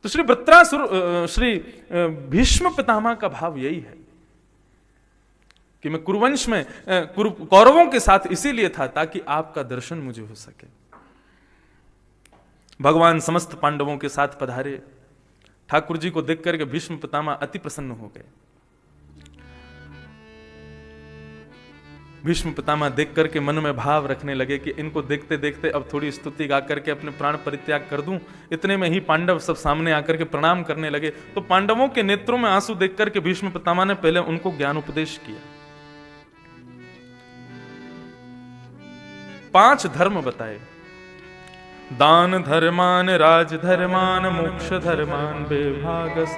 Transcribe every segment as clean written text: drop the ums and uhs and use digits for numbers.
तो श्री वृत्रासुर श्री भीष्म पितामह का भाव यही है कि मैं कुरुवंश में कौरवों के साथ इसीलिए था ताकि आपका दर्शन मुझे हो सके। भगवान समस्त पांडवों के साथ पधारे। ठाकुर जी को देख करके भीष्म पितामह अति प्रसन्न हो गए। भीष्म पितामह देख करके मन में भाव रखने लगे कि इनको देखते देखते अब थोड़ी स्तुति गा करके अपने प्राण परित्याग कर दूं। इतने में ही पांडव सब सामने आकर के प्रणाम करने लगे। तो पांडवों के नेत्रों में आंसू देख करके भीष्म पितामह ने पहले उनको ज्ञान उपदेश किया। 5 धर्म बताए। दान धर्मान, राज धर्मान, मोक्ष धर्मान, विभागस,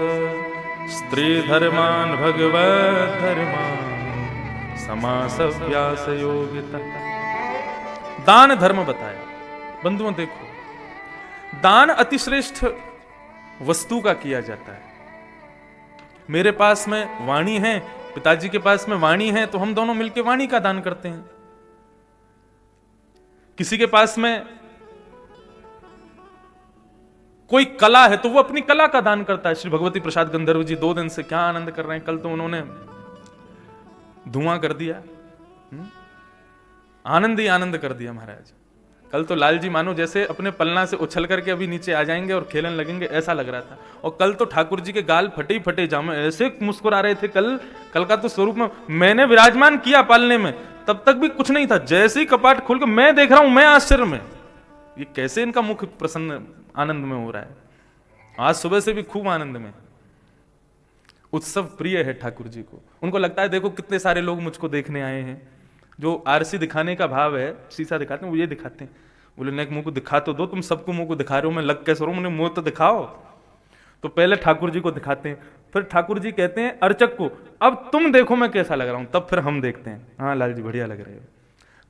स्त्री धर्मान, भगवत धर्मान, समास व्यास योगिता। दान धर्म बताया। बंधुओं देखो, दान अतिश्रेष्ठ वस्तु का किया जाता है। मेरे पास में वाणी है, पिताजी के पास में वाणी है, तो हम दोनों मिलकर वाणी का दान करते हैं। किसी के पास में कोई कला है तो वो अपनी कला का दान करता है। श्री भगवती प्रसाद गंधर्व जी 2 दिन से क्या आनंद कर रहे हैं। कल तो उन्होंने धुआं कर दिया, आनंद ही आनंद कर दिया महाराज। कल तो लाल जी मानो जैसे अपने पलना से उछल करके अभी नीचे आ जाएंगे और खेलने लगेंगे, ऐसा लग रहा था। और कल तो ठाकुर जी के गाल फटे ही फटे जामे, ऐसे मुस्कुरा रहे थे। कल का तो स्वरूप में मैंने विराजमान किया पालने में, तब तक भी कुछ नहीं था। जैसे ही कपाट खोल के मैं देख रहा हूं, मैं आश्चर्य में, ये कैसे इनका मुख प्रसन्न आनंद में हो रहा है। आज सुबह से भी खूब आनंद में। उत्सव प्रिय है ठाकुर जी को। उनको लगता है देखो कितने सारे लोग मुझको देखने आए हैं। जो आरसी दिखाने का भाव है, शीशा दिखाते हैं, वो ये दिखाते हैं। बोले नेक मुंह को दिखा तो दो, तुम सबको मुंह को दिखा रहे हो, मैं लग कैसे रहा हूं, मुझे मुंह तो दिखाओ। तो पहले ठाकुर जी को दिखाते हैं, फिर ठाकुर जी कहते हैं अर्चक को अब तुम देखो मैं कैसा लग रहा हूं। तब फिर हम देखते हैं, हाँ लाल जी बढ़िया लग रहे हो।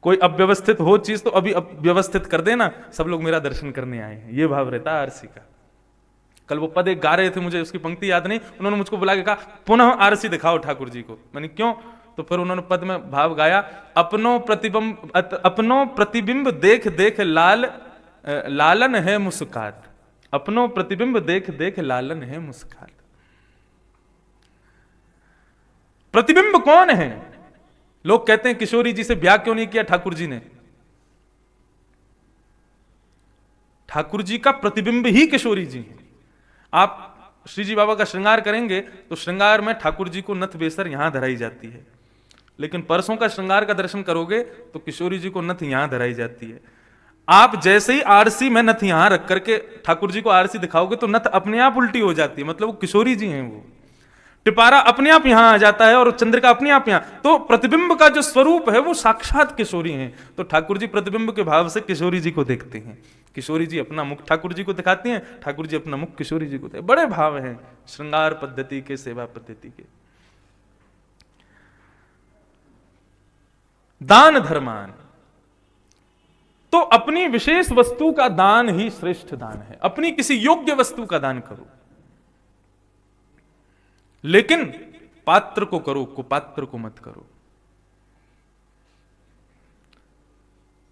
कोई अव्यवस्थित हो चीज तो अभी व्यवस्थित कर देना, सब लोग मेरा दर्शन करने आए हैं, ये भाव रहता है आरसी का। कल वो पद एक गा रहे थे, मुझे उसकी पंक्ति याद नहीं, उन्होंने मुझको बुला के कहा पुनः आरसी दिखाओ ठाकुर जी को। मैंने क्यों? तो फिर उन्होंने पद में भाव गाया, अपनो प्रतिबिंब देख देख लालन है मुस्कात। अपनो प्रतिबिंब देख देख लालन है मुस्कात। प्रतिबिंब कौन है? लोग कहते हैं किशोरी जी से ब्याह क्यों नहीं किया ठाकुर जी ने? ठाकुर जी का प्रतिबिंब ही किशोरी जी है। आप श्री जी बाबा का श्रृंगार करेंगे तो श्रृंगार में ठाकुर जी को नथ बेसर यहां धराई जाती है, लेकिन परसों का श्रृंगार का दर्शन करोगे तो किशोरी जी को नथ यहां धराई जाती है। आप जैसे ही आरसी में नथ यहां रख करके ठाकुर जी को आरसी दिखाओगे तो नथ अपने आप उल्टी हो जाती है, मतलब वो किशोरी जी हैं। वो टिपारा अपने आप यहां आ जाता है और चंद्रिका अपने आप यहां। तो प्रतिबिंब का जो स्वरूप है वो साक्षात किशोरी हैं। तो ठाकुर जी प्रतिबिंब के भाव से किशोरी जी को देखते हैं। किशोरी जी अपना मुख ठाकुर जी को दिखाती हैं, ठाकुर जी अपना मुख किशोरी जी को। बड़े भाव हैं श्रृंगार पद्धति के, सेवा पद्धति के। दान धर्मान, तो अपनी विशेष वस्तु का दान ही श्रेष्ठ दान है। अपनी किसी योग्य वस्तु का दान करो, लेकिन पात्र को करो, कुपात्र को मत करो।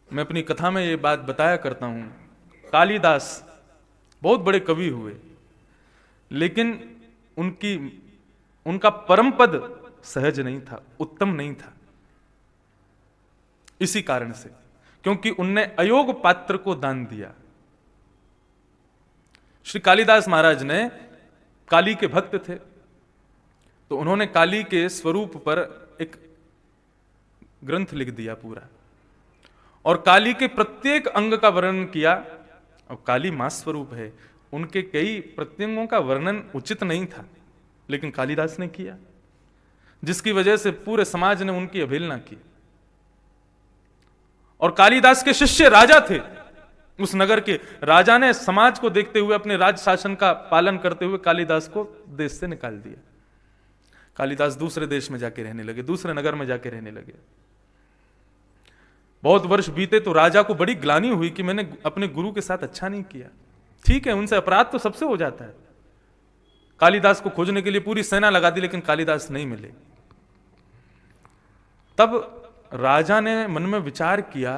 मैं अपनी कथा में ये बात बताया करता हूं। कालिदास बहुत बड़े कवि हुए, लेकिन उनका परम पद सहज नहीं था, उत्तम नहीं था। इसी कारण से, क्योंकि उनने अयोग पात्र को दान दिया। श्री कालिदास महाराज ने काली के भक्त थे, तो उन्होंने काली के स्वरूप पर एक ग्रंथ लिख दिया पूरा, और काली के प्रत्येक अंग का वर्णन किया। अब काली मां स्वरूप है, उनके कई प्रत्यंगों का वर्णन उचित नहीं था, लेकिन कालिदास ने किया, जिसकी वजह से पूरे समाज ने उनकी अवहेलना की। और कालिदास के शिष्य राजा थे, उस नगर के राजा ने समाज को देखते हुए, अपने राज शासन का पालन करते हुए कालिदास को देश से निकाल दिया। कालिदास दूसरे देश में जाके रहने लगे, दूसरे नगर में जाके रहने लगे। बहुत वर्ष बीते तो राजा को बड़ी ग्लानि हुई कि मैंने अपने गुरु के साथ अच्छा नहीं किया। ठीक है, उनसे अपराध तो सबसे हो जाता है। कालिदास को खोजने के लिए पूरी सेना लगा दी, लेकिन कालिदास नहीं मिले। तब राजा ने मन में विचार किया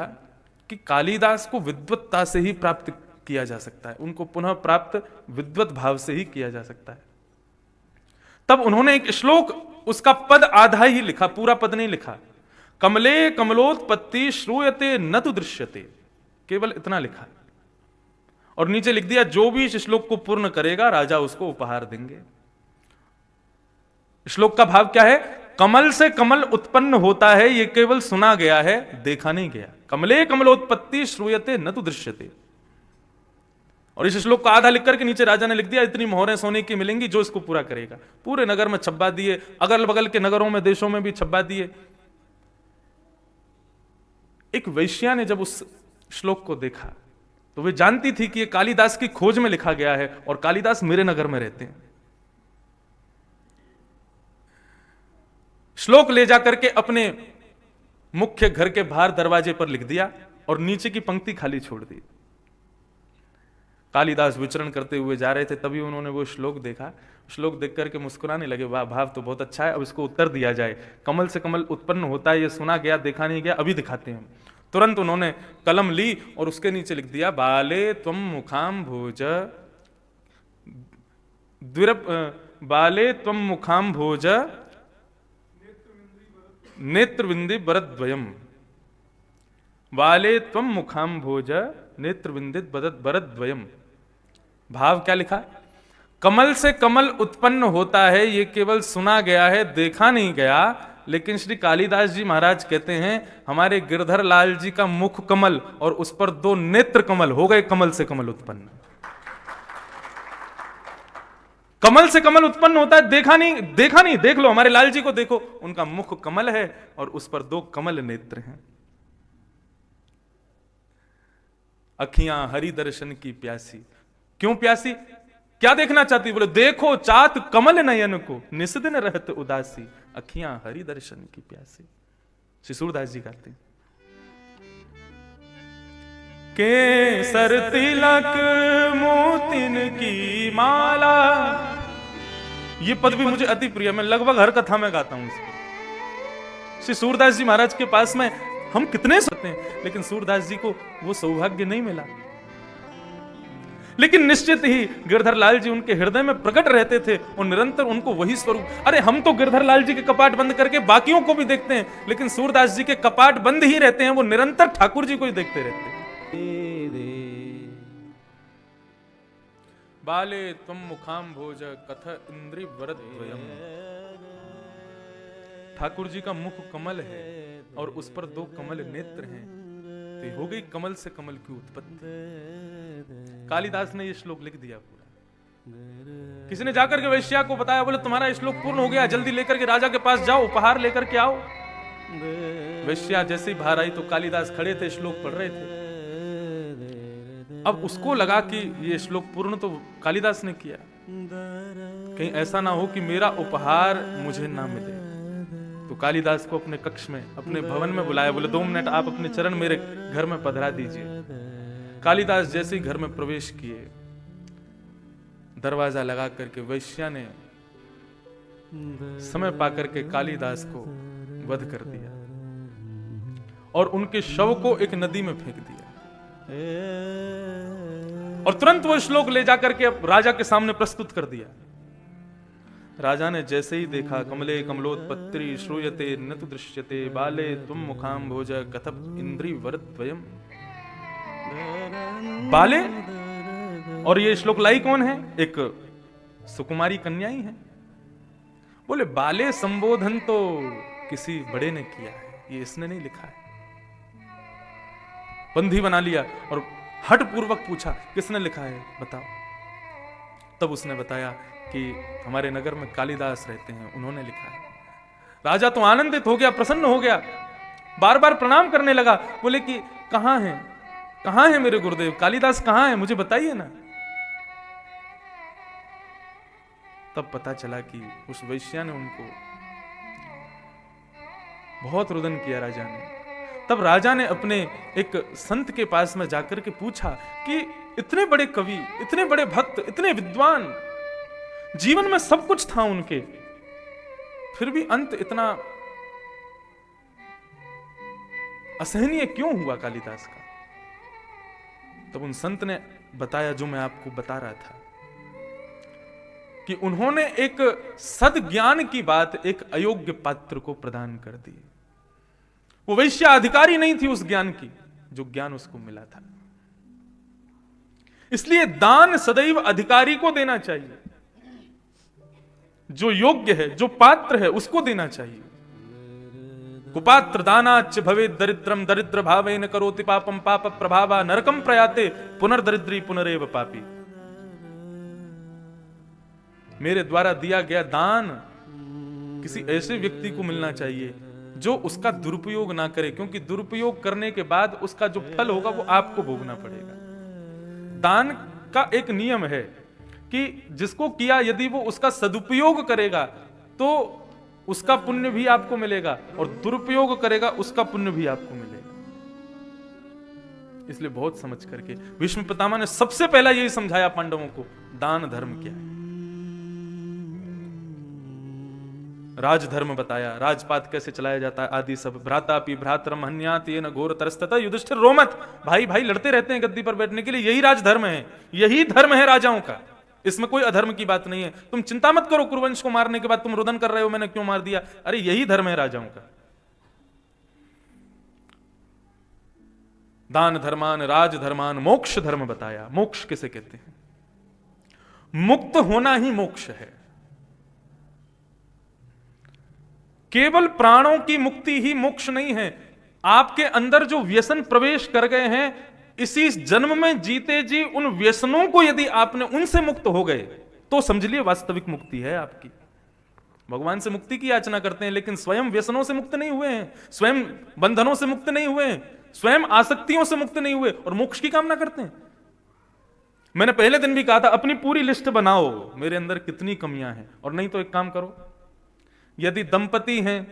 कि कालिदास को विद्वत्ता से ही प्राप्त किया जा सकता है, उनको पुनः प्राप्त विद्वत भाव से ही किया जा सकता है। तब उन्होंने एक श्लोक, उसका पद आधा ही लिखा, पूरा पद नहीं लिखा। कमले कमलोत्पत्ति श्रूयते न तु दृश्यते, केवल इतना लिखा और नीचे लिख दिया जो भी इस श्लोक को पूर्ण करेगा राजा उसको उपहार देंगे। श्लोक का भाव क्या है? कमल से कमल उत्पन्न होता है, यह केवल सुना गया है, देखा नहीं गया। कमले कमलोत्पत्ति श्रूयते न तु दृश्यते। और इस श्लोक को आधा लिख करके नीचे राजा ने लिख दिया इतनी मोहरें सोने की मिलेंगी जो इसको पूरा करेगा। पूरे नगर में छप्पा दिए, अगल बगल के नगरों में, देशों में भी छप्पा दिए। एक वैश्या ने जब उस श्लोक को देखा तो वे जानती थी कि यह कालिदास की खोज में लिखा गया है और कालिदास मेरे नगर में रहते हैं। श्लोक ले जाकर के अपने मुख्य घर के बाहर दरवाजे पर लिख दिया और नीचे की पंक्ति खाली छोड़ दी। कालिदास विचरण करते हुए जा रहे थे, तभी उन्होंने वो श्लोक देखा। श्लोक देख करके मुस्कुराने लगे, वाह भाव तो बहुत अच्छा है, अब इसको उत्तर दिया जाए। कमल से कमल उत्पन्न होता है, ये सुना गया, देखा नहीं गया, अभी दिखाते हैं। तुरंत उन्होंने कलम ली और उसके नीचे लिख दिया बाले त्वम मुखाम भोज बाले त्वम मुखाम भोज नेत्रविंदी बरद्वयम। वाले त्वम मुखाम भोज नेत्रविंदित बरद्वयम। भाव क्या लिखा? कमल से कमल उत्पन्न होता है, ये केवल सुना गया है, देखा नहीं गया। लेकिन श्री कालिदास जी महाराज कहते हैं हमारे गिरधर लाल जी का मुख कमल और उस पर 2 नेत्र कमल हो गए, कमल से कमल उत्पन्न। कमल से कमल उत्पन्न होता है, देखा नहीं। देख लो हमारे लाल जी को, देखो उनका मुख कमल है और उस पर 2 कमल नेत्र हैं। अखियां हरि दर्शन की प्यासी। क्यों प्यासी? क्या देखना चाहती? बोले देखो चात कमल नयन को, निस्दिन रहत उदासी। अखियां हरि दर्शन की प्यासी। श्री सूरदास जी गाते हैं केसर तिलक मोतिन की माला। ये पद भी मुझे अति प्रिय, मैं लगभग हर कथा में गाता हूं इसको। श्री सूरदास जी महाराज के पास में हम कितने सकते हैं, लेकिन सूरदास जी को वो सौभाग्य नहीं मिला। लेकिन निश्चित ही गिरधर लाल जी उनके हृदय में प्रकट रहते थे और निरंतर उनको वही स्वरूप। अरे हम तो गिरधर लाल जी के कपाट बंद करके बाकियों को भी देखते हैं, लेकिन सूरदास जी के कपाट बंद ही रहते हैं, वो निरंतर ठाकुर जी को ही देखते रहते हैं। बाले तुम मुखाम भोज कथ इंद्रि वरद्वयम। ठाकुर जी का मुख कमल है और उस पर 2 कमल नेत्र हैं, तो हो गई कमल से कमल की उत्पत्ति। कालिदास ने ये श्लोक लिख दिया पूरा। किसी ने जाकर के वैश्या को बताया, बोले तुम्हारा श्लोक पूर्ण हो गया, जल्दी लेकर के राजा के पास जाओ, उपहार लेकर के आओ। वैश्या जैसे ही बाहर आई तो कालिदास खड़े थे, श्लोक पढ़ रहे थे। अब उसको लगा कि ये श्लोक पूर्ण तो कालिदास ने किया, कहीं ऐसा ना हो कि मेरा उपहार मुझे ना मिले। तो कालिदास को अपने कक्ष में, अपने भवन में बुलाया, बोले 2 मिनट आप अपने चरण मेरे घर में पधरा दीजिए। कालिदास जैसे ही घर में प्रवेश किए, दरवाजा लगा करके वैश्या ने समय पाकर के कालिदास को वध कर दिया और उनके शव को एक नदी में फेंक दिया। और तुरंत वो श्लोक ले जाकर के राजा के सामने प्रस्तुत कर दिया। राजा ने जैसे ही देखा, कमले कमलोत्पत्ति श्रूयते न तु दृश्यते बाले तुम मुखाम भोज कथप इंद्रि वरद्वयम। बाले, और ये श्लोक लाई कौन है? एक सुकुमारी कन्या ही है। बोले बाले संबोधन तो किसी बड़े ने किया है, ये इसने नहीं लिखा है। बंधी बना लिया और हट पूर्वक पूछा किसने लिखा है, बताओ। तब उसने बताया कि हमारे नगर में कालिदास रहते हैं, उन्होंने लिखा है। राजा तो आनंदित हो गया, प्रसन्न हो गया, बार बार प्रणाम करने लगा। बोले कि कहां है मेरे गुरुदेव, कालिदास कहां है, मुझे बताइए ना। तब पता चला कि उस वैश्या ने उनको बहुत रुदन किया राजा ने। तब राजा ने अपने एक संत के पास में जाकर के पूछा कि इतने बड़े कवि, इतने बड़े भक्त, इतने विद्वान, जीवन में सब कुछ था उनके, फिर भी अंत इतना असहनीय क्यों हुआ कालिदास का। तब उन संत ने बताया जो मैं आपको बता रहा था कि उन्होंने एक सद्ज्ञान की बात एक अयोग्य पात्र को प्रदान कर दी। वो वैश्या अधिकारी नहीं थी उस ज्ञान की जो ज्ञान उसको मिला था। इसलिए दान सदैव अधिकारी को देना चाहिए, जो योग्य है, जो पात्र है, उसको देना चाहिए। कुपात्र दानाच्च भवे दरिद्रम दरिद्र भावे न करोति पापम पाप प्रभावा नरकम प्रयाते पुनर्दरिद्री पुनरेव पापी। मेरे द्वारा दिया गया दान किसी ऐसे व्यक्ति को मिलना चाहिए जो उसका दुरुपयोग ना करे, क्योंकि दुरुपयोग करने के बाद उसका जो फल होगा वो आपको भोगना पड़ेगा। दान का एक नियम है कि जिसको किया यदि वो उसका सदुपयोग करेगा तो उसका पुण्य भी आपको मिलेगा, और दुरुपयोग करेगा उसका पुण्य भी आपको मिलेगा। इसलिए बहुत समझ करके भीष्म पितामह ने सबसे पहला यही समझाया पांडवों को, दान धर्म क्या है। राजधर्म बताया, राजपात कैसे चलाया जाता है आदि सब। भ्रातापि भ्रातरम हन्यात येन घोर तरस्तता युधिष्ठिर रोमत। भाई भाई लड़ते रहते हैं गद्दी पर बैठने के लिए, यही राजधर्म है, यही धर्म है राजाओं का। इसमें कोई अधर्म की बात नहीं है। तुम चिंता मत करो, कुरुवंश को मारने के बाद तुम रुदन कर रहे हो मैंने क्यों मार दिया, अरे यही धर्म है राजाओं का। दान धर्मान राज धर्मान मोक्ष धर्म बताया। मोक्ष किसे कहते हैं? मुक्त होना ही मोक्ष है। केवल प्राणों की मुक्ति ही मोक्ष नहीं है। आपके अंदर जो व्यसन प्रवेश कर गए हैं, इसी जन्म में जीते जी उन व्यसनों को यदि आपने उनसे मुक्त हो गए तो समझ लिए वास्तविक मुक्ति है आपकी। भगवान से मुक्ति की याचना करते हैं लेकिन स्वयं व्यसनों से मुक्त नहीं हुए हैं, स्वयं बंधनों से मुक्त नहीं हुए हैं, स्वयं आसक्तियों से मुक्त नहीं हुए और मोक्ष की कामना करते हैं। मैंने पहले दिन भी कहा था, अपनी पूरी लिस्ट बनाओ मेरे अंदर कितनी कमियां हैं। और नहीं तो एक काम करो, यदि दंपति हैं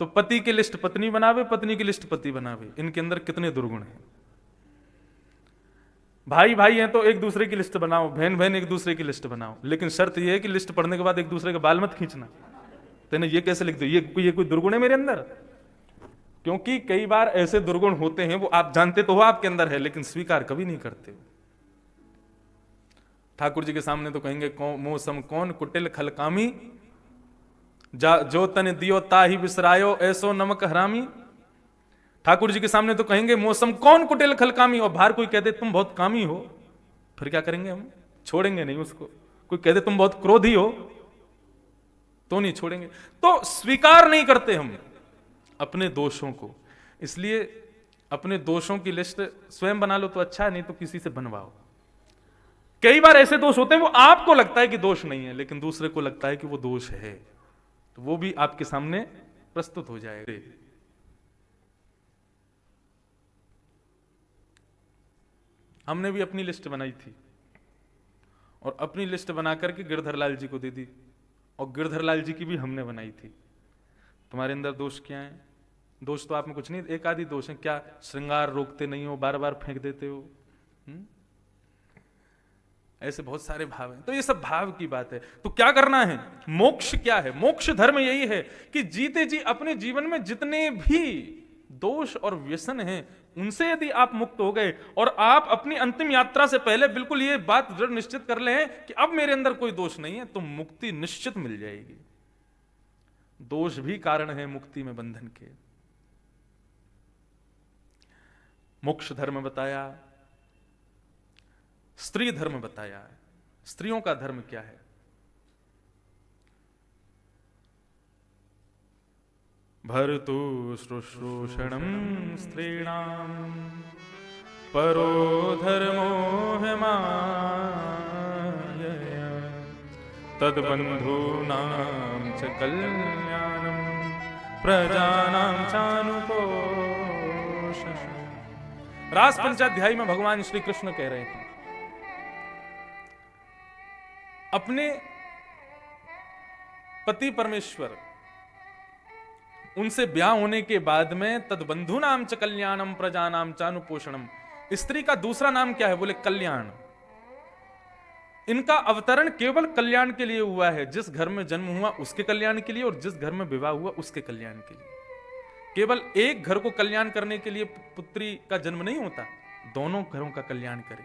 तो पति की लिस्ट पत्नी बनावे, पत्नी की लिस्ट पति बनावे, इनके अंदर कितने दुर्गुण हैं। भाई भाई हैं तो एक दूसरे की लिस्ट बनाओ, बहन बहन एक दूसरे की लिस्ट बनाओ, लेकिन शर्त यह है कि लिस्ट पढ़ने के बाद एक दूसरे के बाल मत खींचना। तेने ये कैसे लिख दो, ये कोई दुर्गुण है मेरे अंदर? क्योंकि कई बार ऐसे दुर्गुण होते हैं, वो आप जानते तो हो आपके अंदर है, लेकिन स्वीकार कभी नहीं करते। ठाकुर जी के सामने तो कहेंगे मौसम कौन कुटिल खलकामी, जो तन दियो ताही बिसरायो ऐसो नमक हरामी। ठाकुर जी के सामने तो कहेंगे मौसम कौन कुटिल खलकामी, और बाहर कोई कहते तुम बहुत कामी हो, फिर क्या करेंगे हम? छोड़ेंगे नहीं उसको। कोई कहते तुम बहुत क्रोधी हो तो नहीं छोड़ेंगे। तो स्वीकार नहीं करते हम अपने दोषों को। इसलिए अपने दोषों की लिस्ट स्वयं बना लो तो अच्छा है, नहीं तो किसी से बनवाओ। कई बार ऐसे दोष होते हैं वो आपको लगता है कि दोष नहीं है, लेकिन दूसरे को लगता है कि वो दोष है, तो वो भी आपके सामने प्रस्तुत हो जाएगा। हमने भी अपनी लिस्ट बनाई थी और अपनी लिस्ट बना करके गिरधर लाल जी को दे दी, और गिरधर लाल जी की भी हमने बनाई थी। तुम्हारे अंदर दोष क्या है? दोष तो आप में कुछ नहीं, एक आदि दोष है। क्या? श्रृंगार रोकते नहीं हो, बार बार फेंक देते हो। ऐसे बहुत सारे भाव हैं। तो ये सब भाव की बात है। तो क्या करना है? मोक्ष क्या है? मोक्ष धर्म यही है कि जीते जी अपने जीवन में जितने भी दोष और व्यसन हैं उनसे यदि आप मुक्त हो गए, और आप अपनी अंतिम यात्रा से पहले बिल्कुल ये बात दृढ़ निश्चित कर लें कि अब मेरे अंदर कोई दोष नहीं है, तो मुक्ति निश्चित मिल जाएगी। दोष भी कारण है मुक्ति में बंधन के। मोक्ष धर्म बताया, स्त्री धर्म बताया। स्त्रियों का धर्म क्या है? भर्तु शुश्रूषणं स्त्रीणां परो धर्मो ह्यमायया तद्बन्धूनां च कल्याणं प्रजानां चानुपोषणम्। रास पंचाध्यायी में भगवान श्री कृष्ण कह रहे हैं अपने पति परमेश्वर उनसे ब्याह होने के बाद में तद्बंधु नाम च कल्याणम प्रजानाम चानुपोषणम। स्त्री का दूसरा नाम क्या है? बोले कल्याण। इनका अवतरण केवल कल्याण के लिए हुआ है। जिस घर में जन्म हुआ उसके कल्याण के लिए, और जिस घर में विवाह हुआ उसके कल्याण के लिए। केवल एक घर को कल्याण करने के लिए पुत्री का जन्म नहीं होता, दोनों घरों का कल्याण करे।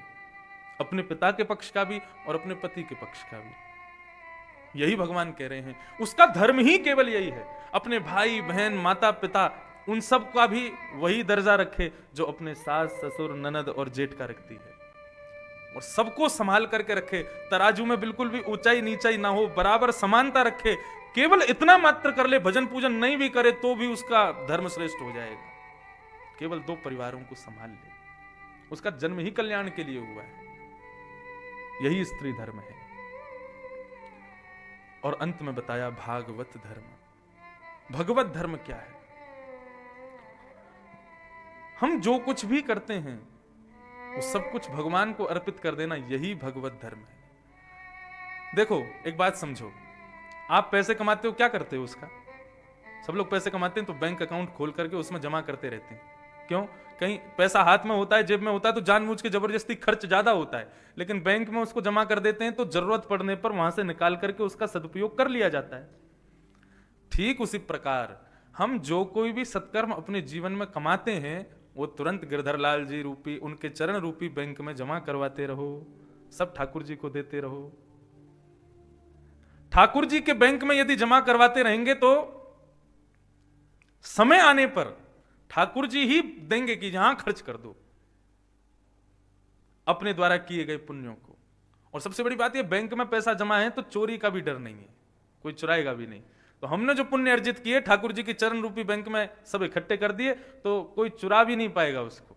अपने पिता के पक्ष का भी और अपने पति के पक्ष का भी। यही भगवान कह रहे हैं, उसका धर्म ही केवल यही है, अपने भाई बहन माता पिता उन सब का भी वही दर्जा रखे जो अपने सास ससुर ननद और जेठ का रखती है, और सबको संभाल करके रखे, तराजू में बिल्कुल भी ऊंचाई नीचाई ना हो, बराबर समानता रखे। केवल इतना मात्र कर ले, भजन पूजन नहीं भी करे तो भी उसका धर्म श्रेष्ठ हो जाएगा। केवल 2 परिवारों को संभाल ले, उसका जन्म ही कल्याण के लिए हुआ है। यही स्त्री धर्म है। और अंत में बताया भागवत धर्म। भगवत धर्म क्या है? हम जो कुछ भी करते हैं वो सब कुछ भगवान को अर्पित कर देना, यही भगवत धर्म है। देखो एक बात समझो, आप पैसे कमाते हो, क्या करते हो उसका? सब लोग पैसे कमाते हैं तो बैंक अकाउंट खोल करके उसमें जमा करते रहते हैं। क्यों? कहीं पैसा हाथ में होता है, जेब में होता है तो जानबूझ के जबरदस्ती खर्च ज्यादा होता है, लेकिन बैंक में उसको जमा कर देते हैं तो जरूरत पड़ने पर वहां से निकाल करके उसका सदुपयोग कर लिया जाता है। ठीक उसी प्रकार हम जो कोई भी सत्कर्म अपने जीवन में कमाते हैं वो तुरंत गिरधर लाल जी रूपी, उनके चरण रूपी बैंक में जमा करवाते रहो, सब ठाकुर जी को देते रहो। ठाकुर जी के बैंक में यदि जमा करवाते रहेंगे तो समय आने पर ठाकुर जी ही देंगे कि यहां खर्च कर दो अपने द्वारा किए गए पुण्यों को। और सबसे बड़ी बात यह, बैंक में पैसा जमा है तो चोरी का भी डर नहीं है, कोई चुराएगा भी नहीं। तो हमने जो पुण्य अर्जित किए ठाकुर जी के चरण रूपी बैंक में सब इकट्ठे कर दिए तो कोई चुरा भी नहीं पाएगा उसको।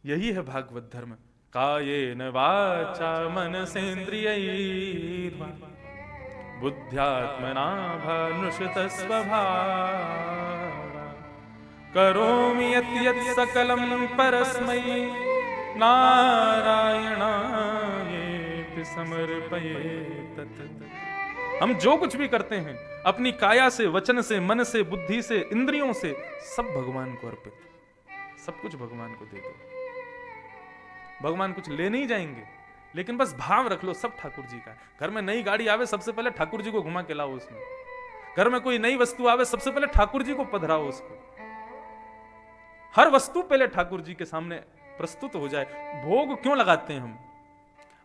यही है भागवत धर्म। कायेन वाचा मनसेन्द्रियैर्वा बुद्ध्यात्मना भानुषित स्वभावा करोमि यत् यत् सकलं परस्मै नारायणायेति समर्पयेत्। हम जो कुछ भी करते हैं अपनी काया से, वचन से, मन से, बुद्धि से, इंद्रियों से, सब भगवान को अर्पित, सब कुछ भगवान को दे दो। भगवान कुछ ले नहीं जाएंगे, लेकिन बस भाव रख लो सब ठाकुर जी का। घर में नई गाड़ी आवे सबसे पहले ठाकुर जी को घुमा के लाओ उसमें। घर में कोई नई वस्तु आवे सबसे पहले ठाकुर जी को पधराओ उसको। हर वस्तु पहले ठाकुर जी के सामने प्रस्तुत हो जाए। भोग क्यों लगाते हैं हम?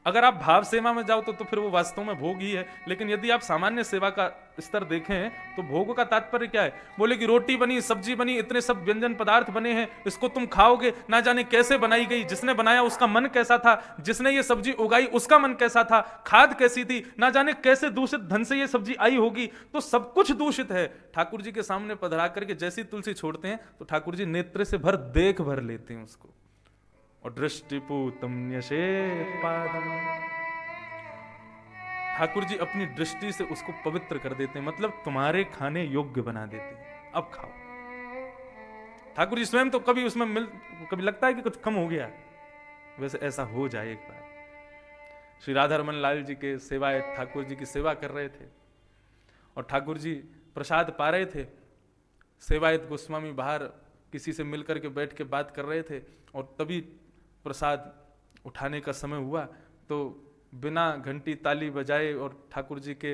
अगर आप भाव सेवा में जाओ तो फिर वो वास्तव में भोग ही है, लेकिन यदि आप सामान्य सेवा का स्तर देखें तो भोग का तात्पर्य क्या है? बोले कि रोटी बनी, सब्जी बनी, इतने सब व्यंजन पदार्थ बने हैं, इसको तुम खाओगे, ना जाने कैसे बनाई गई, जिसने बनाया उसका मन कैसा था, जिसने ये सब्जी उगाई उसका मन कैसा था, खाद कैसी थी, ना जाने कैसे दूषित धन से ये सब्जी आई होगी, तो सब कुछ दूषित है। ठाकुर जी के सामने पधरा करके जैसी तुलसी छोड़ते हैं तो ठाकुर जी नेत्र से देख भर लेते हैं उसको। और दृष्टिपूतम न्यसेपादम, ठाकुर जी अपनी दृष्टि से उसको पवित्र कर देते हैं, मतलब तुम्हारे खाने योग्य बना देते हैं, अब खाओ। ठाकुर जी स्वयं तो कभी उसमें कभी लगता है कि कुछ कम हो गया, वैसे ऐसा हो जाए एक बार। श्री राधा रमन लाल जी के सेवायत ठाकुर जी की सेवा कर रहे थे और ठाकुर जी प्रसाद पा रहे थे। सेवायत गोस्वामी बाहर किसी से मिलकर के बैठ के बात कर रहे थे और तभी प्रसाद उठाने का समय हुआ तो बिना घंटी ताली बजाए और ठाकुर जी के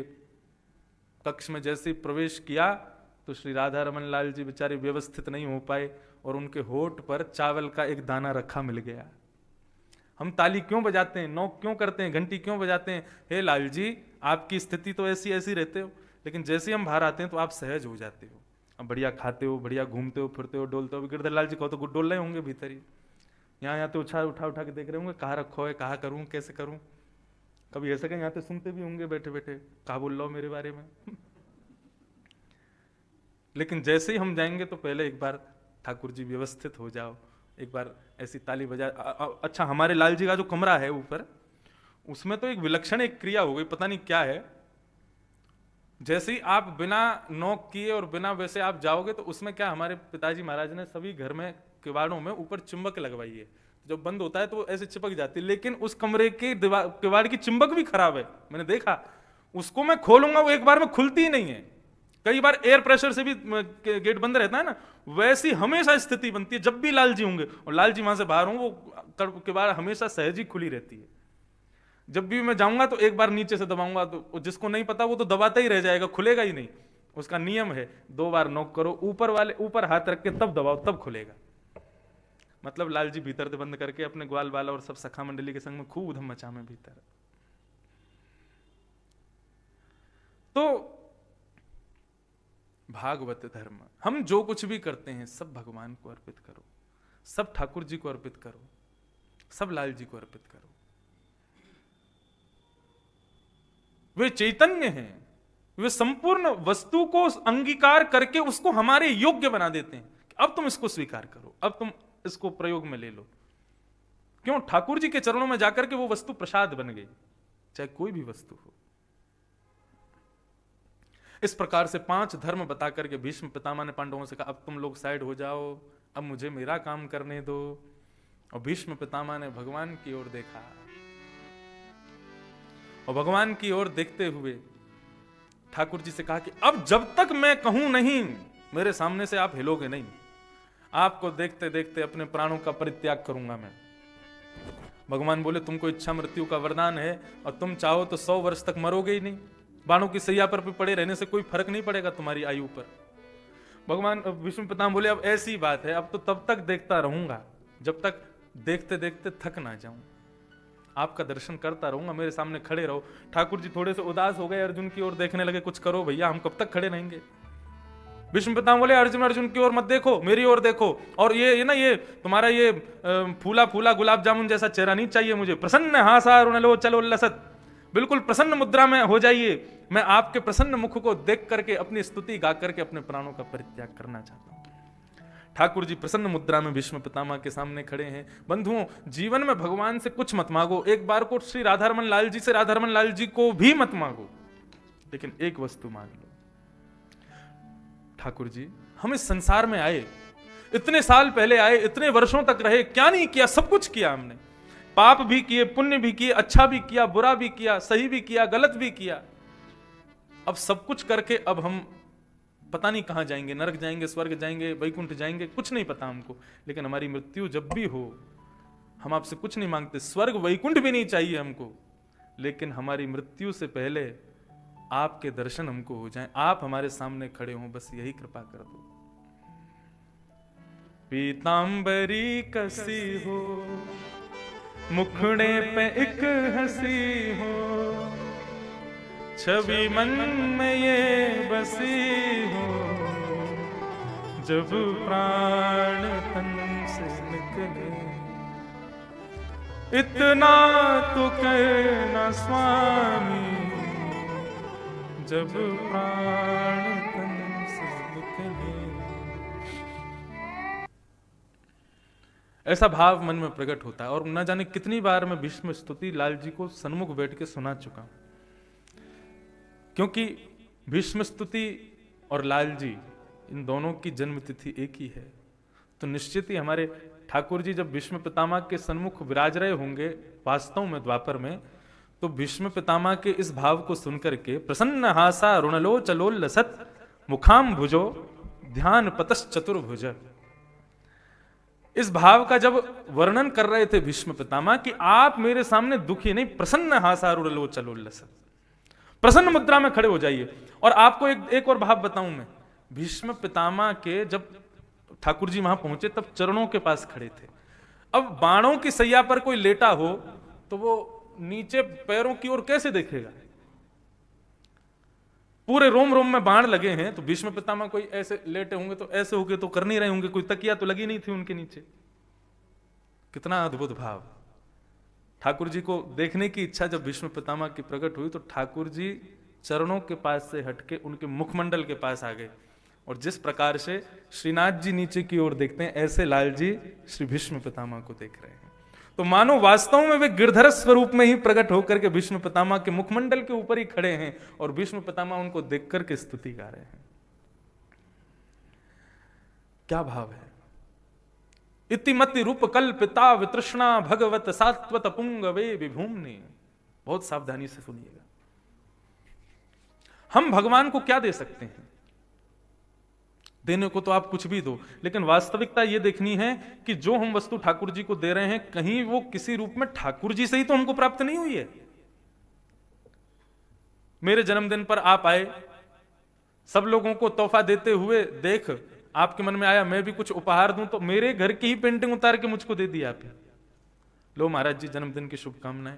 कक्ष में जैसे ही प्रवेश किया तो श्री राधा रमन लाल जी बेचारे व्यवस्थित नहीं हो पाए और उनके होठ पर चावल का एक दाना रखा मिल गया। हम ताली क्यों बजाते हैं, नौक क्यों करते हैं, घंटी क्यों बजाते हैं? हे लाल जी, आपकी स्थिति तो ऐसी ऐसी रहते हो, लेकिन जैसे ही हम बाहर आते हैं तो आप सहज हो जाते हो, अब बढ़िया खाते हो, बढ़िया घूमते हो, फिरते हो, डोलते हो। गिरधर लाल जी को तो डोल रहे होंगे भीतर ही, यहाँ तो उठा उठा के देख रहे होंगे, कहाँ रखो है, कहाँ करूँ, कैसे करूँ। कभी ऐसे कहीं यहाँ तो सुनते भी होंगे बैठे बैठे, कहाँ बोल रहा हो मेरे बारे में। लेकिन जैसे ही हम जाएंगे तो पहले एक बार ठाकुर जी व्यवस्थित हो जाओ, एक बार ऐसी ताली बजा। अच्छा, हमारे लाल जी का जो कमरा है ऊपर, उसमें तो एक विलक्षण एक क्रिया हो गई, पता नहीं क्या है। जैसे ही आप बिना नॉक किए और बिना वैसे आप जाओगे तो उसमें क्या, हमारे पिताजी महाराज ने सभी घर में किवाड़ों में ऊपर चुंबक लगवाई है, जब बंद होता है तो ऐसे चिपक जाती है। लेकिन उस कमरे के किवाड़ की चुंबक भी खराब है, मैंने देखा। उसको मैं खोलूंगा वो एक बार में खुलती ही नहीं है। कई बार एयर प्रेशर से भी गेट बंद रहता है ना, वैसी हमेशा स्थिति बनती है जब भी लाल जी होंगे और लाल जी वहां से बाहर होंगे, वो किवाड़ हमेशा सहज ही खुली रहती है। जब भी मैं जाऊंगा तो एक बार नीचे से दबाऊंगा तो जिसको नहीं पता वो तो दबाता ही रह जाएगा, खुलेगा ही नहीं। उसका नियम है 2 बार नॉक करो, ऊपर हाथ रख के तब दबाओ, तब खुलेगा। मतलब लाल जी भीतर से बंद करके अपने ग्वाल बाल और सब सखा मंडली के संग में खूब धम मचा में भीतर। तो भागवत धर्म, हम जो कुछ भी करते हैं सब भगवान को अर्पित करो, सब ठाकुर जी को अर्पित करो, सब लाल जी को अर्पित करो। वे चैतन्य हैं, वे संपूर्ण वस्तु को अंगीकार करके उसको हमारे योग्य बना देते हैं। अब तुम इसको स्वीकार करो, अब तुम इसको प्रयोग में ले लो। क्यों? ठाकुर जी के चरणों में जाकर के वो वस्तु प्रसाद बन गई, चाहे कोई भी वस्तु हो। इस प्रकार से 5 धर्म बता करके भीष्म पितामह ने पांडवों से कहा अब तुम लोग साइड हो जाओ, अब मुझे मेरा काम करने दो। और भीष्म पितामह ने भगवान की ओर देखा, और भगवान की ओर देखते हुए ठाकुर जी से कहा कि अब जब तक मैं कहूं नहीं, मेरे सामने से आप हिलोगे नहीं। आपको देखते देखते अपने प्राणों का परित्याग करूंगा मैं। भगवान बोले तुमको इच्छा मृत्यु का वरदान है, और तुम चाहो तो 100 वर्ष तक मरोगे ही नहीं। बाणों की सैया पर भी पड़े रहने से कोई फर्क नहीं पड़ेगा तुम्हारी आयु पर। भगवान विष्णु पितामह बोले अब ऐसी बात है, अब तो तब तक देखता रहूंगा जब तक देखते देखते थक ना जाऊं। आपका दर्शन करता रहूंगा, मेरे सामने खड़े रहो। ठाकुर जी थोड़े से उदास हो गए, अर्जुन की ओर देखने लगे, कुछ करो भैया, हम कब तक खड़े रहेंगे। विष्णु पितामह बोले अर्जुन की ओर मत देखो, मेरी ओर देखो। और ये तुम्हारा ये फूला फूला गुलाब जामुन जैसा चेहरा नहीं चाहिए मुझे। प्रसन्न हासा रुणलो चलो लसत, बिल्कुल प्रसन्न मुद्रा में हो जाइए। मैं आपके प्रसन्न मुख को देख करके अपनी स्तुति गा करके अपने प्राणों का परित्याग करना चाहता हूं। ठाकुर जी प्रसन्न मुद्रा में भीष्म पितामह के सामने खड़े हैं। बंधुओं, जीवन में भगवान से कुछ मत मांगो। एक बार को श्री राधारमन लाल जी से राधारमन लाल जी को भी मत मांगो, लेकिन एक वस्तु मांग लो। ठाकुर जी हम इस संसार में आए, इतने साल पहले आए, इतने वर्षों तक रहे, क्या नहीं किया? सब कुछ किया हमने। पाप भी किए, पुण्य भी किए, अच्छा भी किया, बुरा भी किया, सही भी किया, गलत भी किया। अब सब कुछ करके अब हम पता नहीं कहां जाएंगे, नरक जाएंगे, स्वर्ग जाएंगे, वैकुंठ जाएंगे, कुछ नहीं पता हमको। लेकिन हमारी मृत्यु जब भी हो, हम आपसे कुछ नहीं मांगते, स्वर्ग वैकुंठ भी नहीं चाहिए हमको, लेकिन हमारी मृत्यु से पहले आपके दर्शन हमको हो जाएं, आप हमारे सामने खड़े हों, बस यही कृपा कर दो। पीतांबरी कसी हो, मुखड़े पे एक हंसी हो, छवि मन में ये बसी हो, जब प्राण तन से निकले, इतना तो कहना स्वामी, जब प्राण तन से निकले। ऐसा भाव मन में प्रकट होता है। और न जाने कितनी बार मैं भीष्म स्तुति लाल जी को सन्मुख बैठ के सुना चुका हूं, क्योंकि भीष्म स्तुति और लाल जी इन दोनों की जन्म तिथि एक ही है। तो निश्चित ही हमारे ठाकुर जी जब भीष्म पितामह के सन्मुख विराज रहे होंगे वास्तव में द्वापर में, तो भीष्म पितामह के इस भाव को सुनकर के प्रसन्न हासा रुणलो चलोल्लसत मुखाम भुजो ध्यान पतस चतुर्भुज, इस भाव का जब वर्णन कर रहे थे भीष्म पितामह कि आप मेरे सामने दुखी नहीं, प्रसन्न हासा रुणलो चलोल्लसत, प्रसन्न मुद्रा में खड़े हो जाइए। और आपको एक और भाव बताऊं मैं, भीष्म पितामह के जब ठाकुर जी वहां पहुंचे तब चरणों के पास खड़े थे। अब बाणों की सैया पर कोई लेटा हो तो वो नीचे पैरों की ओर कैसे देखेगा? पूरे रोम रोम में बाण लगे हैं, तो भीष्म पितामह कोई ऐसे लेटे होंगे तो ऐसे होंगे तो कर नहीं रहे होंगे, कोई तकिया तो लगी नहीं थी उनके नीचे। कितना अद्भुत भाव! ठाकुर जी को देखने की इच्छा जब भीष्म पितामह की प्रकट हुई तो ठाकुर जी चरणों के पास से हटके उनके मुखमंडल के पास आ गए। और जिस प्रकार से श्रीनाथ जी नीचे की ओर देखते हैं, ऐसे लाल जी श्री भीष्म पितामह को देख रहे हैं। तो मानो वास्तव में वे गिरधर स्वरूप में ही प्रकट होकर के भीष्म पितामह के मुखमंडल के ऊपर ही खड़े हैं, और भीष्म पितामह उनको देख करके स्तुति गा रहे हैं। क्या भाव है! इतिमति रूप कल्पिता वितृष्णा भगवत सात्वत पुंगवे विभूम्नि। बहुत सावधानी से सुनिएगा। हम भगवान को क्या दे सकते हैं? देने को तो आप कुछ भी दो, लेकिन वास्तविकता यह देखनी है कि जो हम वस्तु ठाकुर जी को दे रहे हैं, कहीं वो किसी रूप में ठाकुर जी से ही तो हमको प्राप्त नहीं हुई है। मेरे जन्मदिन पर आप आए, सब लोगों को तोहफा देते हुए देख आपके मन में आया मैं भी कुछ उपहार दूं, तो मेरे घर की ही पेंटिंग उतार के मुझको दे दी आपने। लो महाराज जी, जन्मदिन की शुभकामनाएं।